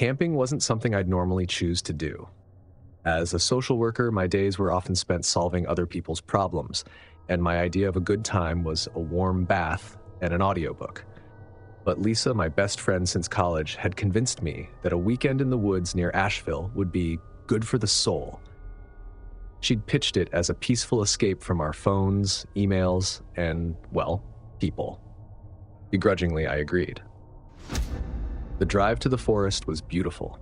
Camping wasn't something I'd normally choose to do. As a social worker, my days were often spent solving other people's problems, and my idea of a good time was a warm bath and an audiobook. But Lisa, my best friend since college, had convinced me that a weekend in the woods near Asheville would be good for the soul. She'd pitched it as a peaceful escape from our phones, emails, and, well, people. Begrudgingly, I agreed. The drive to the forest was beautiful.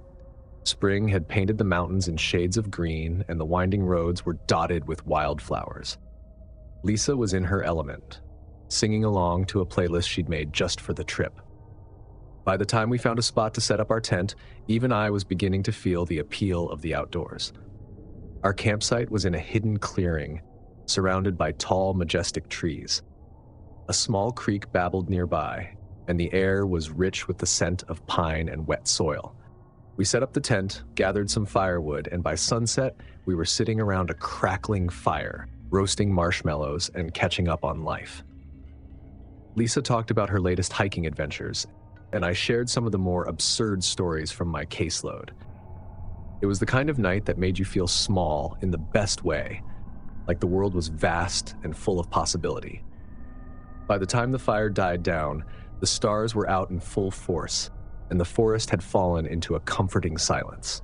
Spring had painted the mountains in shades of green, and the winding roads were dotted with wildflowers. Lisa was in her element, singing along to a playlist she'd made just for the trip. By the time we found a spot to set up our tent, even I was beginning to feel the appeal of the outdoors. Our campsite was in a hidden clearing, surrounded by tall, majestic trees. A small creek babbled nearby, and the air was rich with the scent of pine and wet soil. We set up the tent, gathered some firewood, and by sunset, we were sitting around a crackling fire, roasting marshmallows and catching up on life. Lisa talked about her latest hiking adventures, and I shared some of the more absurd stories from my caseload. It was the kind of night that made you feel small in the best way, like the world was vast and full of possibility. By the time the fire died down, the stars were out in full force, and the forest had fallen into a comforting silence.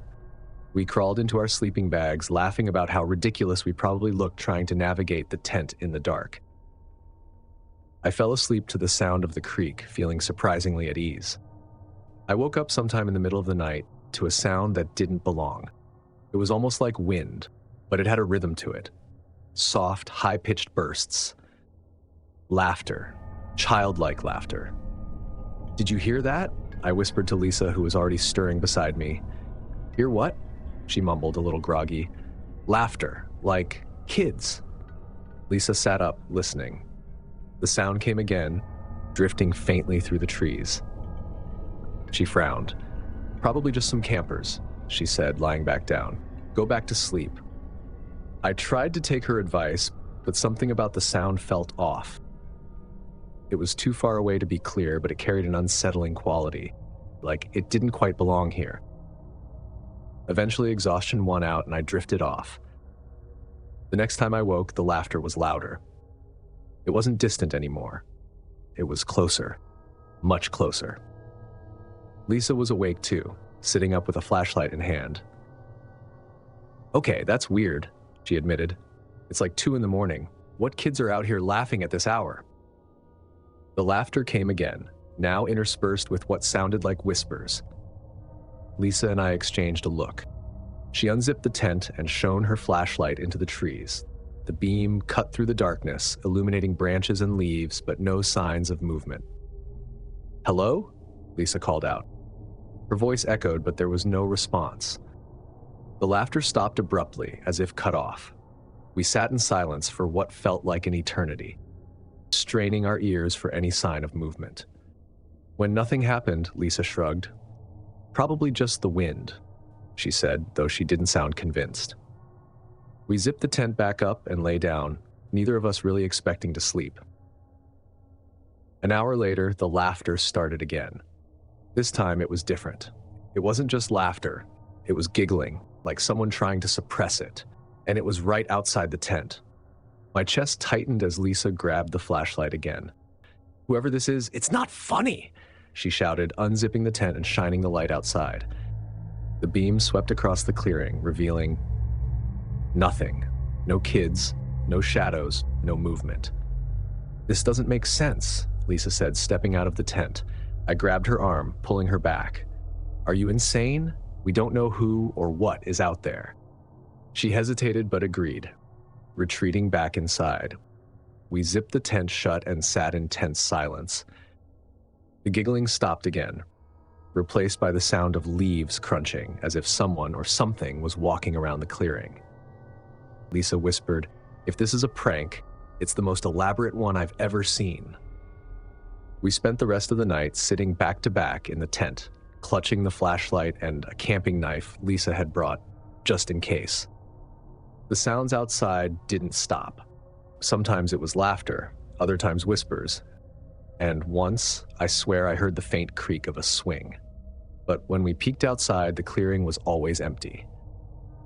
We crawled into our sleeping bags, laughing about how ridiculous we probably looked trying to navigate the tent in the dark. I fell asleep to the sound of the creek, feeling surprisingly at ease. I woke up sometime in the middle of the night to a sound that didn't belong. It was almost like wind, but it had a rhythm to it. Soft, high-pitched bursts. Laughter. Childlike laughter. "Did you hear that?" I whispered to Lisa, who was already stirring beside me. "Hear what?" she mumbled, a little groggy. "Laughter, like kids." Lisa sat up, listening. The sound came again, drifting faintly through the trees. She frowned. "Probably just some campers," she said, lying back down. "Go back to sleep." I tried to take her advice, but something about the sound felt off. It was too far away to be clear, but it carried an unsettling quality, like it didn't quite belong here. Eventually, exhaustion won out, and I drifted off. The next time I woke, the laughter was louder. It wasn't distant anymore. It was closer, much closer. Lisa was awake too, sitting up with a flashlight in hand. "Okay, that's weird," she admitted. "It's like 2 a.m. What kids are out here laughing at this hour?" The laughter came again, now interspersed with what sounded like whispers. Lisa and I exchanged a look. She unzipped the tent and shone her flashlight into the trees. The beam cut through the darkness, illuminating branches and leaves, but no signs of movement. "Hello?" Lisa called out. Her voice echoed, but there was no response. The laughter stopped abruptly, as if cut off. We sat in silence for what felt like an eternity, straining our ears for any sign of movement. When nothing happened, Lisa shrugged. "Probably just the wind," she said, though she didn't sound convinced. We zipped the tent back up and lay down, neither of us really expecting to sleep. An hour later, the laughter started again. This time it was different. It wasn't just laughter, it was giggling, like someone trying to suppress it, and it was right outside the tent. My chest tightened as Lisa grabbed the flashlight again. "Whoever this is, it's not funny!" she shouted, unzipping the tent and shining the light outside. The beam swept across the clearing, revealing nothing. No kids, no shadows, no movement. "This doesn't make sense," Lisa said, stepping out of the tent. I grabbed her arm, pulling her back. "Are you insane? We don't know who or what is out there." She hesitated but agreed, retreating back inside. We zipped the tent shut and sat in tense silence. The giggling stopped again, replaced by the sound of leaves crunching, as if someone or something was walking around the clearing. Lisa whispered, "If this is a prank, it's the most elaborate one I've ever seen." We spent the rest of the night sitting back to back in the tent, clutching the flashlight and a camping knife Lisa had brought, just in case. The sounds outside didn't stop. Sometimes it was laughter, other times whispers, and once, I swear I heard the faint creak of a swing. But when we peeked outside, the clearing was always empty.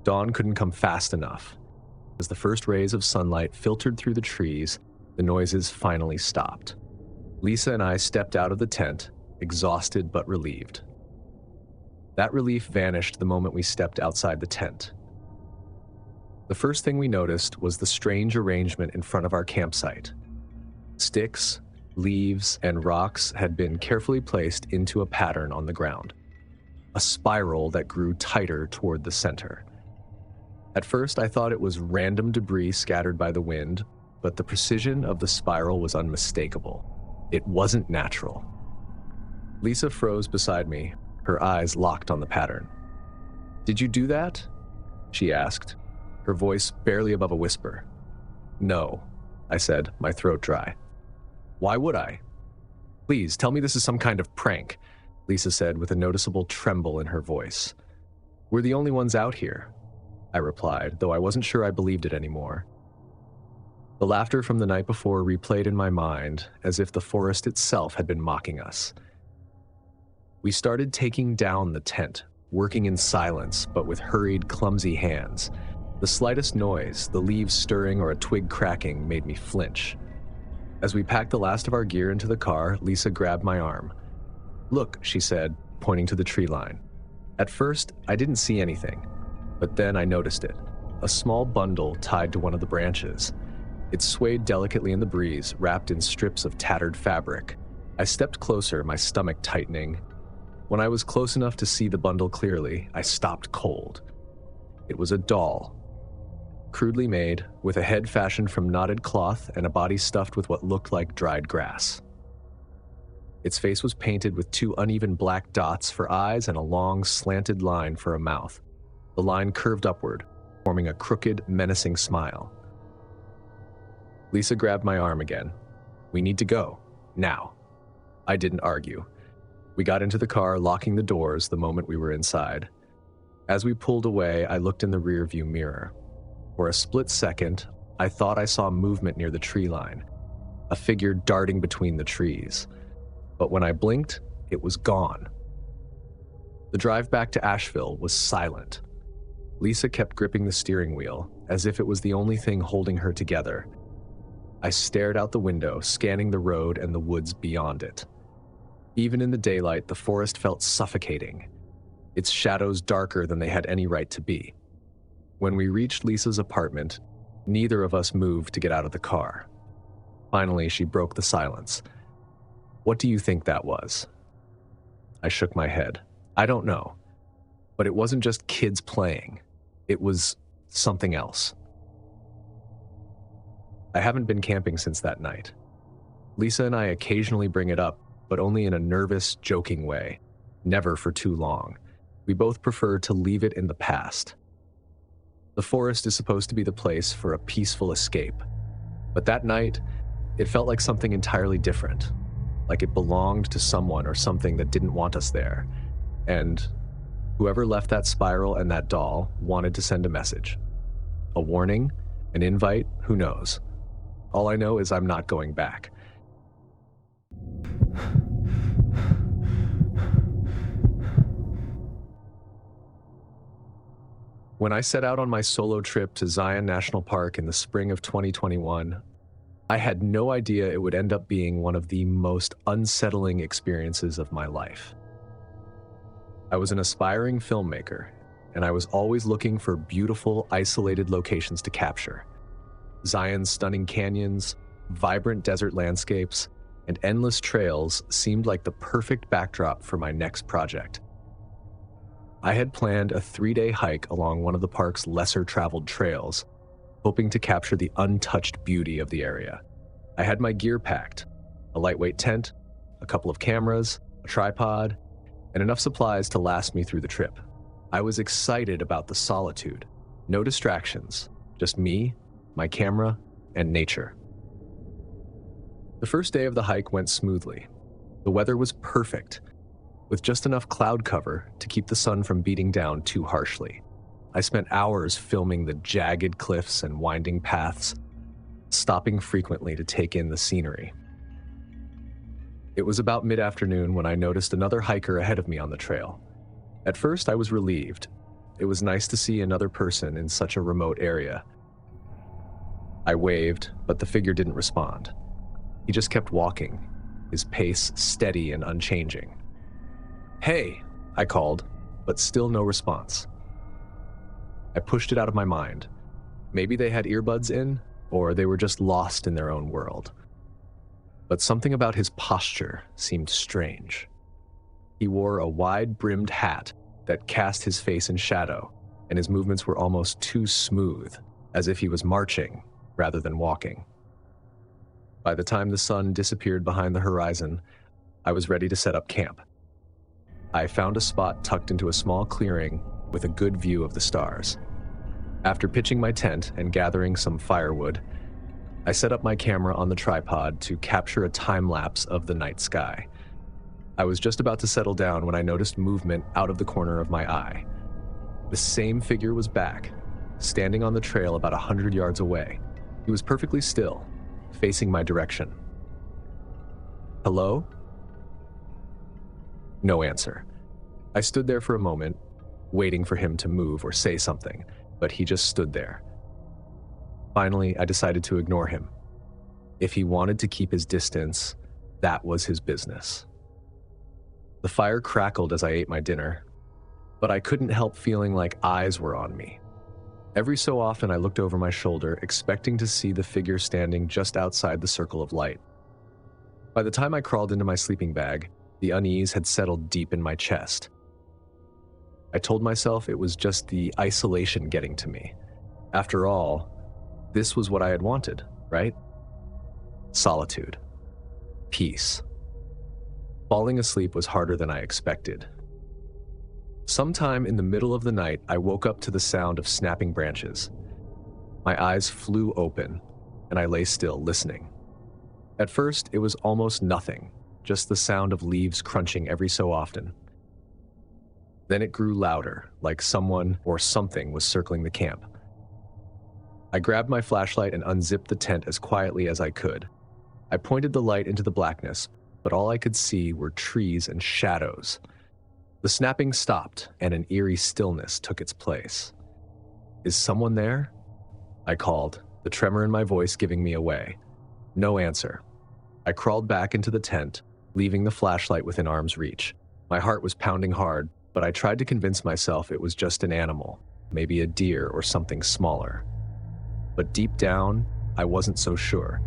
Dawn couldn't come fast enough. As the first rays of sunlight filtered through the trees, the noises finally stopped. Lisa and I stepped out of the tent, exhausted but relieved. That relief vanished the moment we stepped outside the tent. The first thing we noticed was the strange arrangement in front of our campsite. Sticks, leaves, and rocks had been carefully placed into a pattern on the ground, a spiral that grew tighter toward the center. At first, I thought it was random debris scattered by the wind, but the precision of the spiral was unmistakable. It wasn't natural. Lisa froze beside me, her eyes locked on the pattern. "Did you do that?" she asked, her voice barely above a whisper. "No," I said, my throat dry. "Why would I?" "Please, tell me this is some kind of prank," Lisa said with a noticeable tremble in her voice. "We're the only ones out here," I replied, though I wasn't sure I believed it anymore. The laughter from the night before replayed in my mind, as if the forest itself had been mocking us. We started taking down the tent, working in silence, but with hurried, clumsy hands. The slightest noise, the leaves stirring or a twig cracking, made me flinch. As we packed the last of our gear into the car, Lisa grabbed my arm. "Look," she said, pointing to the tree line. At first, I didn't see anything, but then I noticed it, a small bundle tied to one of the branches. It swayed delicately in the breeze, wrapped in strips of tattered fabric. I stepped closer, my stomach tightening. When I was close enough to see the bundle clearly, I stopped cold. It was a doll, crudely made, with a head fashioned from knotted cloth and a body stuffed with what looked like dried grass. Its face was painted with two uneven black dots for eyes and a long, slanted line for a mouth. The line curved upward, forming a crooked, menacing smile. Lisa grabbed my arm again. "We need to go. Now." I didn't argue. We got into the car, locking the doors the moment we were inside. As we pulled away, I looked in the rearview mirror. For a split second, I thought I saw movement near the tree line, a figure darting between the trees. But when I blinked, it was gone. The drive back to Asheville was silent. Lisa kept gripping the steering wheel, as if it was the only thing holding her together. I stared out the window, scanning the road and the woods beyond it. Even in the daylight, the forest felt suffocating, its shadows darker than they had any right to be. When we reached Lisa's apartment, neither of us moved to get out of the car. Finally, she broke the silence. "What do you think that was?" I shook my head. "I don't know. But it wasn't just kids playing. It was something else." I haven't been camping since that night. Lisa and I occasionally bring it up, but only in a nervous, joking way, never for too long. We both prefer to leave it in the past. The forest is supposed to be the place for a peaceful escape, but that night, it felt like something entirely different, like it belonged to someone or something that didn't want us there, and whoever left that spiral and that doll wanted to send a message. A warning, an invite, who knows? All I know is I'm not going back. When I set out on my solo trip to Zion National Park in the spring of 2021, I had no idea it would end up being one of the most unsettling experiences of my life. I was an aspiring filmmaker, and I was always looking for beautiful, isolated locations to capture. Zion's stunning canyons, vibrant desert landscapes, and endless trails seemed like the perfect backdrop for my next project. I had planned a 3-day hike along one of the park's lesser-traveled trails, hoping to capture the untouched beauty of the area. I had my gear packed, a lightweight tent, a couple of cameras, a tripod, and enough supplies to last me through the trip. I was excited about the solitude, no distractions, just me, my camera, and nature. The first day of the hike went smoothly. The weather was perfect, with just enough cloud cover to keep the sun from beating down too harshly. I spent hours filming the jagged cliffs and winding paths, stopping frequently to take in the scenery. It was about mid-afternoon when I noticed another hiker ahead of me on the trail. At first, I was relieved. It was nice to see another person in such a remote area. I waved, but the figure didn't respond. He just kept walking, his pace steady and unchanging. "Hey," I called, but still no response. I pushed it out of my mind. Maybe they had earbuds in, or they were just lost in their own world. But something about his posture seemed strange. He wore a wide-brimmed hat that cast his face in shadow, and his movements were almost too smooth, as if he was marching rather than walking. By the time the sun disappeared behind the horizon, I was ready to set up camp. I found a spot tucked into a small clearing with a good view of the stars. After pitching my tent and gathering some firewood, I set up my camera on the tripod to capture a time-lapse of the night sky. I was just about to settle down when I noticed movement out of the corner of my eye. The same figure was back, standing on the trail about 100 yards away. He was perfectly still, facing my direction. "Hello?" No answer. I stood there for a moment, waiting for him to move or say something, but he just stood there. Finally, I decided to ignore him. If he wanted to keep his distance, that was his business. The fire crackled as I ate my dinner, but I couldn't help feeling like eyes were on me. Every so often I looked over my shoulder, expecting to see the figure standing just outside the circle of light. By the time I crawled into my sleeping bag, the unease had settled deep in my chest. I told myself it was just the isolation getting to me. After all, this was what I had wanted, right? Solitude. Peace. Falling asleep was harder than I expected. Sometime in the middle of the night, I woke up to the sound of snapping branches. My eyes flew open, and I lay still, listening. At first, it was almost nothing, just the sound of leaves crunching every so often. Then it grew louder, like someone or something was circling the camp. I grabbed my flashlight and unzipped the tent as quietly as I could. I pointed the light into the blackness, but all I could see were trees and shadows. The snapping stopped, and an eerie stillness took its place. "Is someone there?" I called, the tremor in my voice giving me away. No answer. I crawled back into the tent, leaving the flashlight within arm's reach. My heart was pounding hard, but I tried to convince myself it was just an animal, maybe a deer or something smaller. But deep down, I wasn't so sure.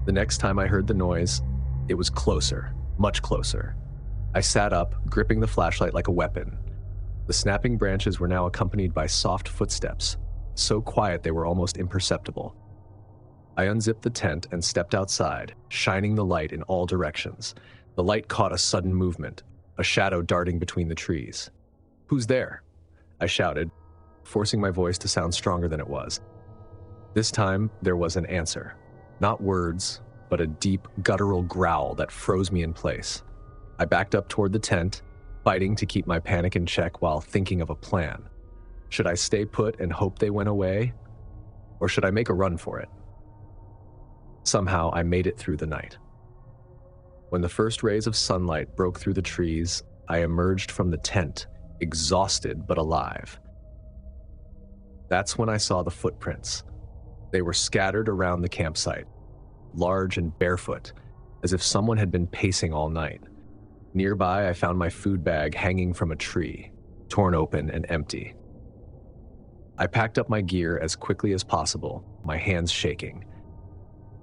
The next time I heard the noise, it was closer, much closer. I sat up, gripping the flashlight like a weapon. The snapping branches were now accompanied by soft footsteps, so quiet they were almost imperceptible. I unzipped the tent and stepped outside, shining the light in all directions. The light caught a sudden movement, a shadow darting between the trees. "Who's there?" I shouted, forcing my voice to sound stronger than it was. This time, there was an answer. Not words, but a deep, guttural growl that froze me in place. I backed up toward the tent, fighting to keep my panic in check while thinking of a plan. Should I stay put and hope they went away? Or should I make a run for it? Somehow, I made it through the night. When the first rays of sunlight broke through the trees, I emerged from the tent, exhausted but alive. That's when I saw the footprints. They were scattered around the campsite, large and barefoot, as if someone had been pacing all night. Nearby, I found my food bag hanging from a tree, torn open and empty. I packed up my gear as quickly as possible, my hands shaking.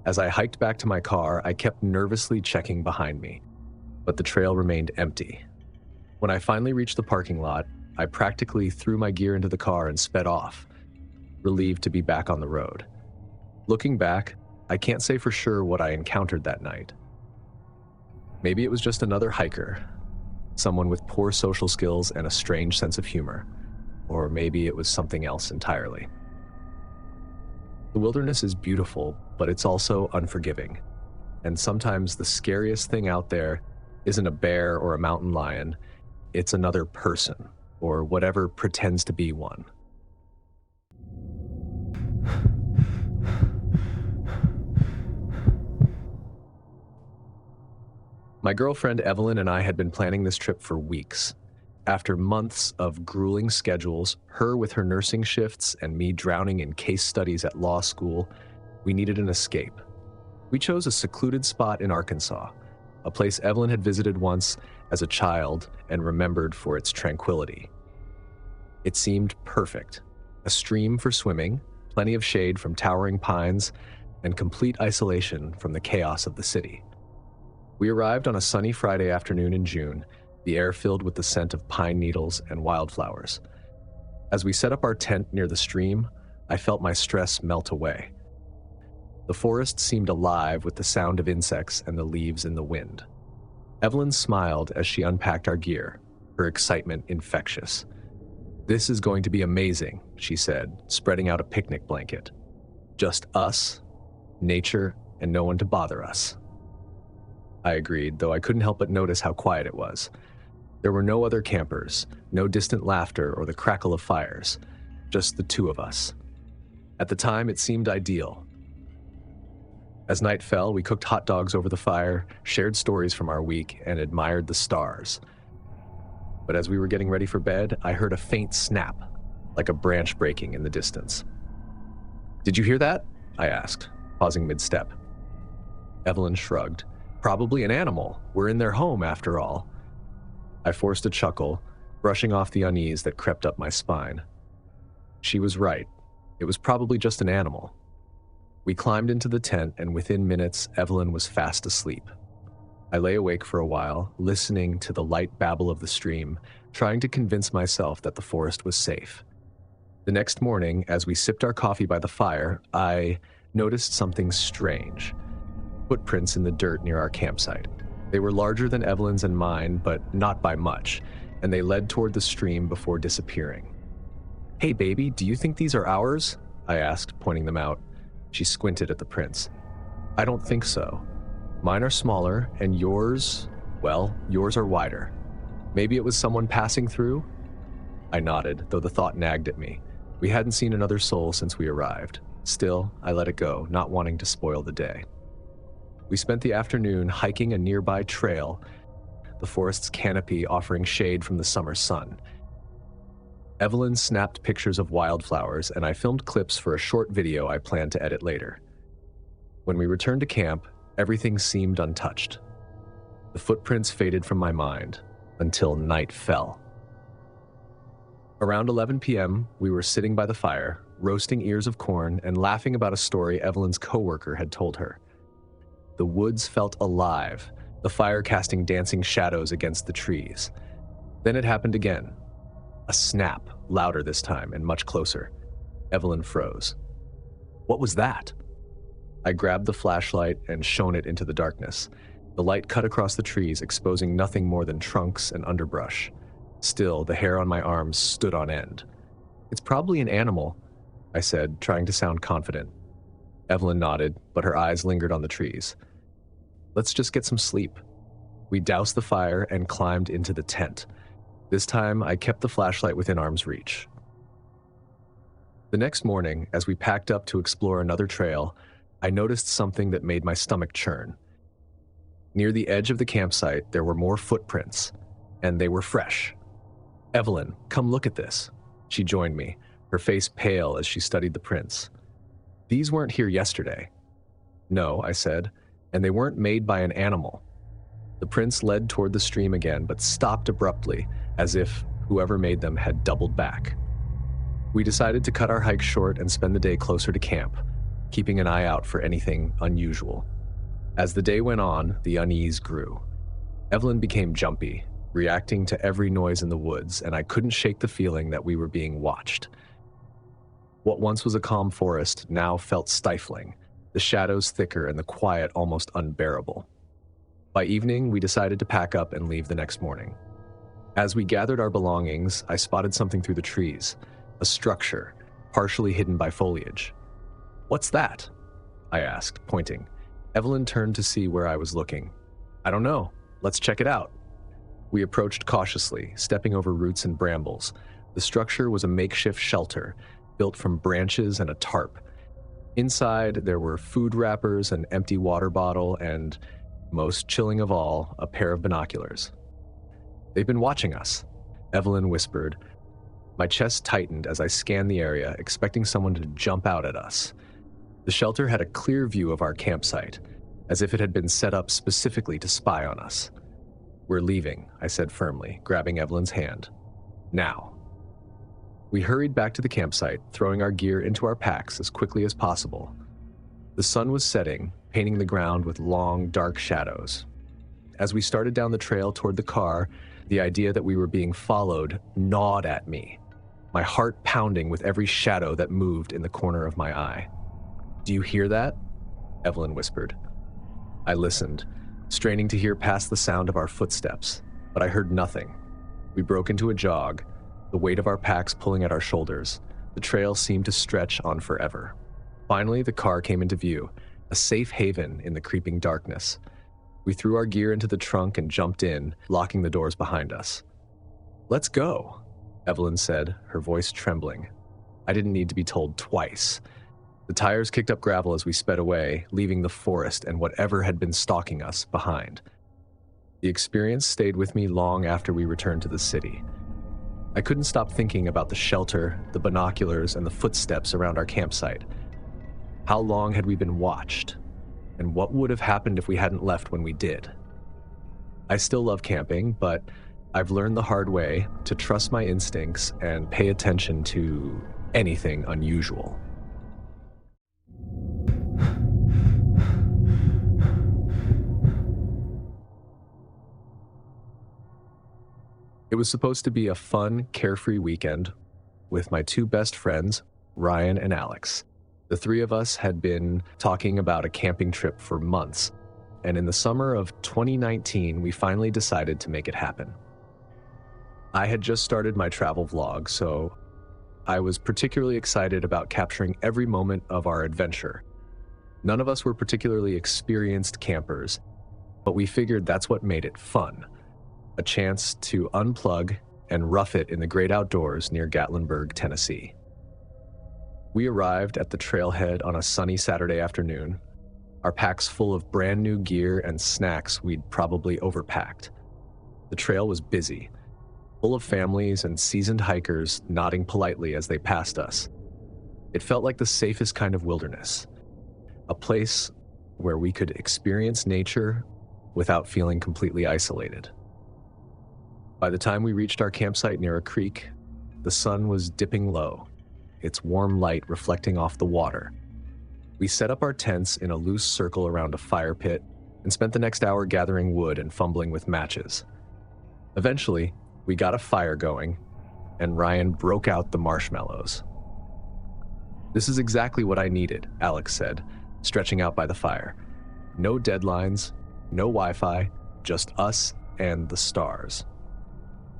As I hiked back to my car, I kept nervously checking behind me, but the trail remained empty. When I finally reached the parking lot, I practically threw my gear into the car and sped off, relieved to be back on the road. Looking back, I can't say for sure what I encountered that night. Maybe it was just another hiker, someone with poor social skills and a strange sense of humor, or maybe it was something else entirely. The wilderness is beautiful, but it's also unforgiving, and sometimes the scariest thing out there isn't a bear or a mountain lion, it's another person, or whatever pretends to be one. My girlfriend Evelyn and I had been planning this trip for weeks. After months of grueling schedules, her with her nursing shifts and me drowning in case studies at law school, we needed an escape. We chose a secluded spot in Arkansas, a place Evelyn had visited once as a child and remembered for its tranquility. It seemed perfect. A stream for swimming, plenty of shade from towering pines, and complete isolation from the chaos of the city. We arrived on a sunny Friday afternoon in June, the air filled with the scent of pine needles and wildflowers. As we set up our tent near the stream, I felt my stress melt away. The forest seemed alive with the sound of insects and the leaves in the wind. Evelyn smiled as she unpacked our gear, her excitement infectious. "This is going to be amazing," she said, spreading out a picnic blanket. "Just us, nature, and no one to bother us." I agreed, though I couldn't help but notice how quiet it was. There were no other campers, no distant laughter or the crackle of fires, just the two of us. At the time, it seemed ideal. As night fell, we cooked hot dogs over the fire, shared stories from our week, and admired the stars. But as we were getting ready for bed, I heard a faint snap, like a branch breaking in the distance. "Did you hear that?" I asked, pausing mid-step. Evelyn shrugged. "Probably an animal. We're in their home, after all." I forced a chuckle, brushing off the unease that crept up my spine. She was right. It was probably just an animal. We climbed into the tent, and within minutes, Evelyn was fast asleep. I lay awake for a while, listening to the light babble of the stream, trying to convince myself that the forest was safe. The next morning, as we sipped our coffee by the fire, I noticed something strange. Footprints in the dirt near our campsite. They were larger than Evelyn's and mine, but not by much, and they led toward the stream before disappearing. "Hey baby, do you think these are ours?" I asked, pointing them out. She squinted at the prints. "I don't think so. Mine are smaller, and yours, well, yours are wider. Maybe it was someone passing through?" I nodded, though the thought nagged at me. We hadn't seen another soul since we arrived. Still, I let it go, not wanting to spoil the day. We spent the afternoon hiking a nearby trail, the forest's canopy offering shade from the summer sun. Evelyn snapped pictures of wildflowers, and I filmed clips for a short video I planned to edit later. When we returned to camp, everything seemed untouched. The footprints faded from my mind until night fell. Around 11 p.m., we were sitting by the fire, roasting ears of corn and laughing about a story Evelyn's coworker had told her. The woods felt alive, the fire casting dancing shadows against the trees. Then it happened again. A snap, louder this time and much closer. Evelyn froze. "What was that?" I grabbed the flashlight and shone it into the darkness. The light cut across the trees, exposing nothing more than trunks and underbrush. Still, the hair on my arms stood on end. "It's probably an animal," I said, trying to sound confident. Evelyn nodded, but her eyes lingered on the trees. "Let's just get some sleep." We doused the fire and climbed into the tent. This time, I kept the flashlight within arm's reach. The next morning, as we packed up to explore another trail, I noticed something that made my stomach churn. Near the edge of the campsite, there were more footprints, and they were fresh. "Evelyn, come look at this." She joined me, her face pale as she studied the prints. "These weren't here yesterday." "No," I said, "and they weren't made by an animal." The prints led toward the stream again, but stopped abruptly, as if whoever made them had doubled back. We decided to cut our hike short and spend the day closer to camp, keeping an eye out for anything unusual. As the day went on, the unease grew. Evelyn became jumpy, reacting to every noise in the woods, and I couldn't shake the feeling that we were being watched. What once was a calm forest now felt stifling, the shadows thicker and the quiet almost unbearable. By evening, we decided to pack up and leave the next morning. As we gathered our belongings, I spotted something through the trees, a structure, partially hidden by foliage. "What's that?" I asked, pointing. Evelyn turned to see where I was looking. "I don't know. Let's check it out." We approached cautiously, stepping over roots and brambles. The structure was a makeshift shelter, built from branches and a tarp. Inside, there were food wrappers, an empty water bottle, and, most chilling of all, a pair of binoculars. "They've been watching us." Evelyn whispered. My chest tightened as I scanned the area, expecting someone to jump out at us. The shelter had a clear view of our campsite, as if it had been set up specifically to spy on us. We're leaving, I said firmly, grabbing Evelyn's hand. Now. We hurried back to the campsite, throwing our gear into our packs as quickly as possible. The sun was setting, painting the ground with long, dark shadows. As we started down the trail toward the car, the idea that we were being followed gnawed at me, my heart pounding with every shadow that moved in the corner of my eye. Do you hear that? Evelyn whispered. I listened, straining to hear past the sound of our footsteps, but I heard nothing. We broke into a jog, the weight of our packs pulling at our shoulders. The trail seemed to stretch on forever. Finally, the car came into view, a safe haven in the creeping darkness. We threw our gear into the trunk and jumped in, locking the doors behind us. Let's go, Evelyn said, her voice trembling. I didn't need to be told twice. The tires kicked up gravel as we sped away, leaving the forest and whatever had been stalking us behind. The experience stayed with me long after we returned to the city. I couldn't stop thinking about the shelter, the binoculars, and the footsteps around our campsite. How long had we been watched? And what would have happened if we hadn't left when we did? I still love camping, but I've learned the hard way to trust my instincts and pay attention to anything unusual. It was supposed to be a fun, carefree weekend with my two best friends, Ryan and Alex. The three of us had been talking about a camping trip for months, and in the summer of 2019, we finally decided to make it happen. I had just started my travel vlog, so I was particularly excited about capturing every moment of our adventure. None of us were particularly experienced campers, but we figured that's what made it fun. A chance to unplug and rough it in the great outdoors near Gatlinburg, Tennessee. We arrived at the trailhead on a sunny Saturday afternoon, our packs full of brand new gear and snacks we'd probably overpacked. The trail was busy, full of families and seasoned hikers nodding politely as they passed us. It felt like the safest kind of wilderness, a place where we could experience nature without feeling completely isolated. By the time we reached our campsite near a creek, the sun was dipping low, its warm light reflecting off the water. We set up our tents in a loose circle around a fire pit and spent the next hour gathering wood and fumbling with matches. Eventually, we got a fire going, and Ryan broke out the marshmallows. This is exactly what I needed, Alex said, stretching out by the fire. No deadlines, no Wi-Fi, just us and the stars.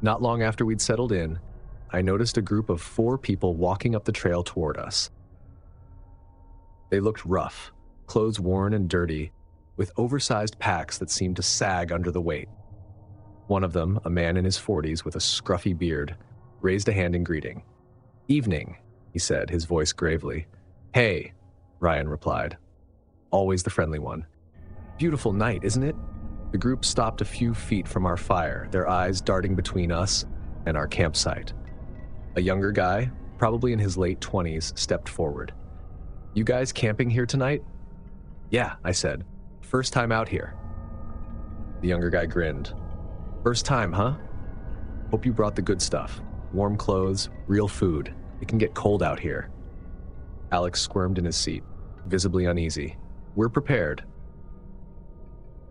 Not long after we'd settled in, I noticed a group of 4 people walking up the trail toward us. They looked rough, clothes worn and dirty, with oversized packs that seemed to sag under the weight. One of them, a man in his 40s with a scruffy beard, raised a hand in greeting. "Evening," he said, his voice gravely. "Hey," Ryan replied. Always the friendly one. "Beautiful night, isn't it?" The group stopped a few feet from our fire, their eyes darting between us and our campsite. A younger guy, probably in his late 20s, stepped forward. "You guys camping here tonight?" "Yeah," I said. "First time out here." The younger guy grinned. "First time, huh? Hope you brought the good stuff. Warm clothes, real food. It can get cold out here." Alex squirmed in his seat, visibly uneasy. "We're prepared."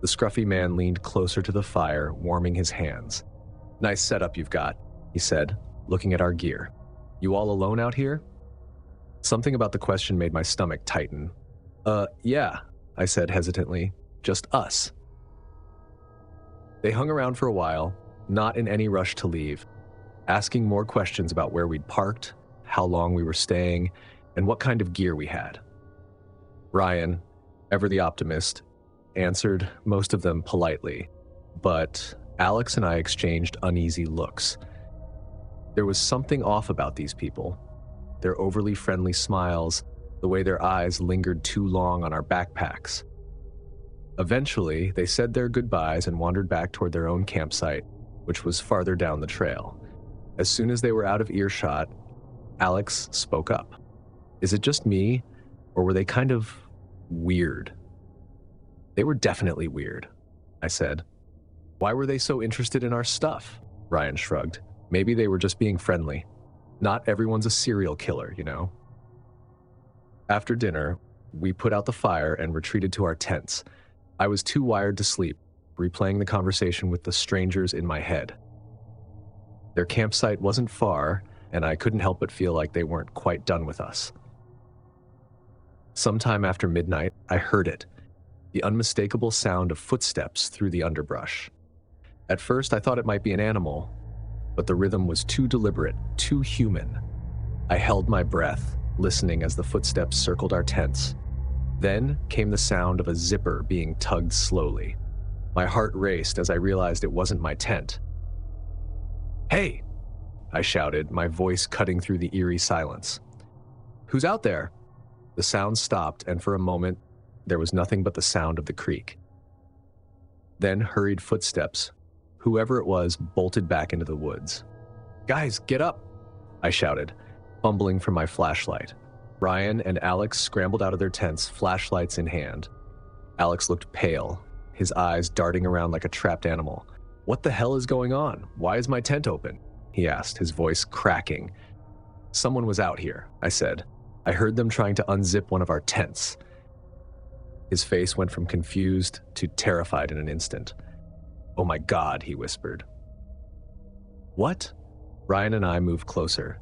The scruffy man leaned closer to the fire, warming his hands. "Nice setup you've got," he said, looking at our gear. "You all alone out here?" Something about the question made my stomach tighten. Yeah," I said hesitantly. "Just us." They hung around for a while, not in any rush to leave, asking more questions about where we'd parked, how long we were staying, and what kind of gear we had. Ryan, ever the optimist, answered most of them politely, but Alex and I exchanged uneasy looks. There was something off about these people, their overly friendly smiles, the way their eyes lingered too long on our backpacks. Eventually, they said their goodbyes and wandered back toward their own campsite, which was farther down the trail. As soon as they were out of earshot, Alex spoke up. Is it just me, or were they kind of weird? They were definitely weird, I said. Why were they so interested in our stuff? Ryan shrugged. Maybe they were just being friendly. Not everyone's a serial killer, you know? After dinner, we put out the fire and retreated to our tents. I was too wired to sleep, replaying the conversation with the strangers in my head. Their campsite wasn't far, and I couldn't help but feel like they weren't quite done with us. Sometime after midnight, I heard it, the unmistakable sound of footsteps through the underbrush. At first, I thought it might be an animal, but the rhythm was too deliberate, too human. I held my breath, listening as the footsteps circled our tents. Then came the sound of a zipper being tugged slowly. My heart raced as I realized it wasn't my tent. "Hey!" I shouted, my voice cutting through the eerie silence. "Who's out there?" The sound stopped, and for a moment, there was nothing but the sound of the creek. Then hurried footsteps. Whoever it was bolted back into the woods. "Guys, get up!" I shouted, fumbling for my flashlight. Ryan and Alex scrambled out of their tents, flashlights in hand. Alex looked pale, his eyes darting around like a trapped animal. "What the hell is going on? Why is my tent open?" he asked, his voice cracking. "Someone was out here," I said. "I heard them trying to unzip one of our tents." His face went from confused to terrified in an instant. "Oh my God," he whispered. "What?" Ryan and I moved closer.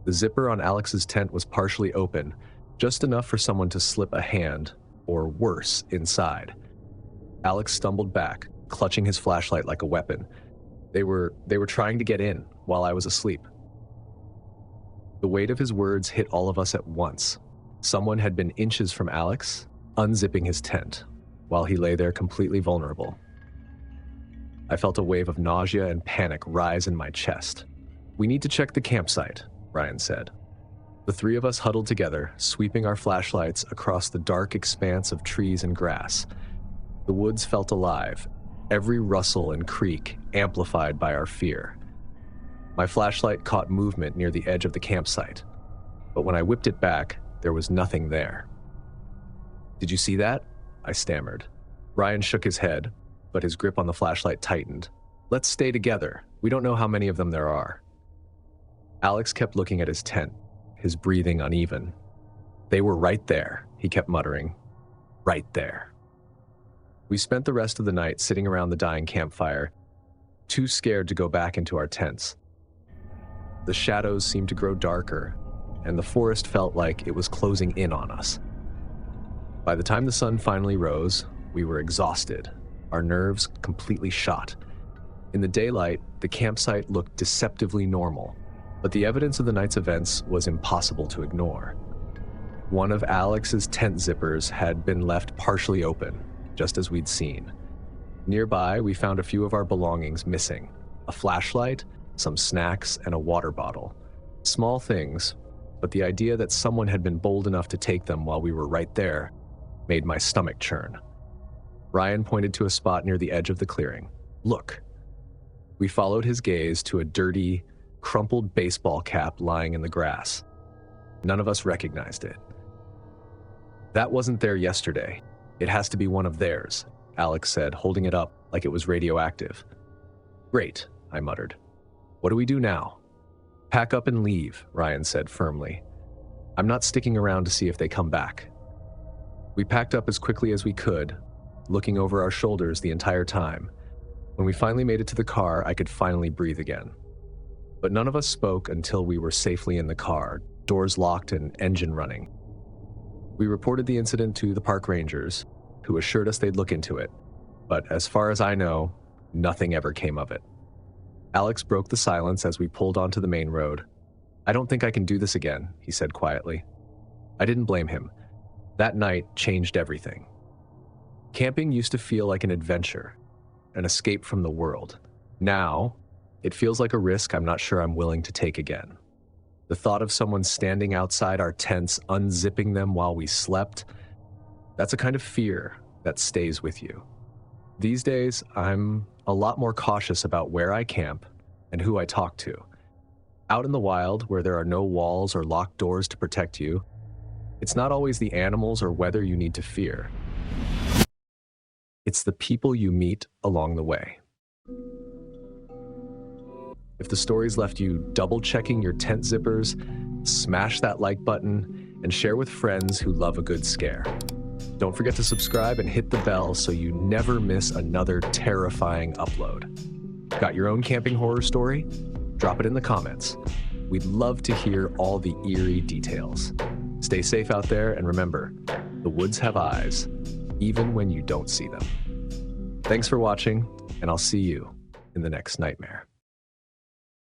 The zipper on Alex's tent was partially open, just enough for someone to slip a hand, or worse, inside. Alex stumbled back, clutching his flashlight like a weapon. They were trying to get in while I was asleep. The weight of his words hit all of us at once. Someone had been inches from Alex, unzipping his tent, while he lay there completely vulnerable. I felt a wave of nausea and panic rise in my chest. "We need to check the campsite," Ryan said. The three of us huddled together, sweeping our flashlights across the dark expanse of trees and grass. The woods felt alive, every rustle and creak amplified by our fear. My flashlight caught movement near the edge of the campsite, but when I whipped it back, there was nothing there. "Did you see that?" I stammered. Ryan shook his head, but his grip on the flashlight tightened. "Let's stay together. We don't know how many of them there are." Alex kept looking at his tent, his breathing uneven. "They were right there," he kept muttering. "Right there." We spent the rest of the night sitting around the dying campfire, too scared to go back into our tents. The shadows seemed to grow darker, and the forest felt like it was closing in on us. By the time the sun finally rose, we were exhausted, our nerves completely shot. In the daylight, the campsite looked deceptively normal, but the evidence of the night's events was impossible to ignore. One of Alex's tent zippers had been left partially open, just as we'd seen. Nearby, we found a few of our belongings missing: a flashlight, some snacks, and a water bottle. Small things, but the idea that someone had been bold enough to take them while we were right there made my stomach churn. Ryan pointed to a spot near the edge of the clearing. "Look." We followed his gaze to a dirty, crumpled baseball cap lying in the grass. None of us recognized it. "That wasn't there yesterday. It has to be one of theirs," Alex said, holding it up like it was radioactive. "Great," I muttered. "What do we do now?" "Pack up and leave," Ryan said firmly. "I'm not sticking around to see if they come back." We packed up as quickly as we could, looking over our shoulders the entire time. When we finally made it to the car, I could finally breathe again. But none of us spoke until we were safely in the car, doors locked and engine running. We reported the incident to the park rangers, who assured us they'd look into it, but as far as I know, nothing ever came of it. Alex broke the silence as we pulled onto the main road. "I don't think I can do this again," he said quietly. I didn't blame him. That night changed everything. Camping used to feel like an adventure, an escape from the world. Now, it feels like a risk I'm not sure I'm willing to take again. The thought of someone standing outside our tents, unzipping them while we slept, that's a kind of fear that stays with you. These days, I'm a lot more cautious about where I camp and who I talk to. Out in the wild, where there are no walls or locked doors to protect you, it's not always the animals or weather you need to fear. It's the people you meet along the way. If the story's left you double-checking your tent zippers, smash that like button and share with friends who love a good scare. Don't forget to subscribe and hit the bell so you never miss another terrifying upload. Got your own camping horror story? Drop it in the comments. We'd love to hear all the eerie details. Stay safe out there, and remember, the woods have eyes, even when you don't see them. Thanks for watching, and I'll see you in the next nightmare.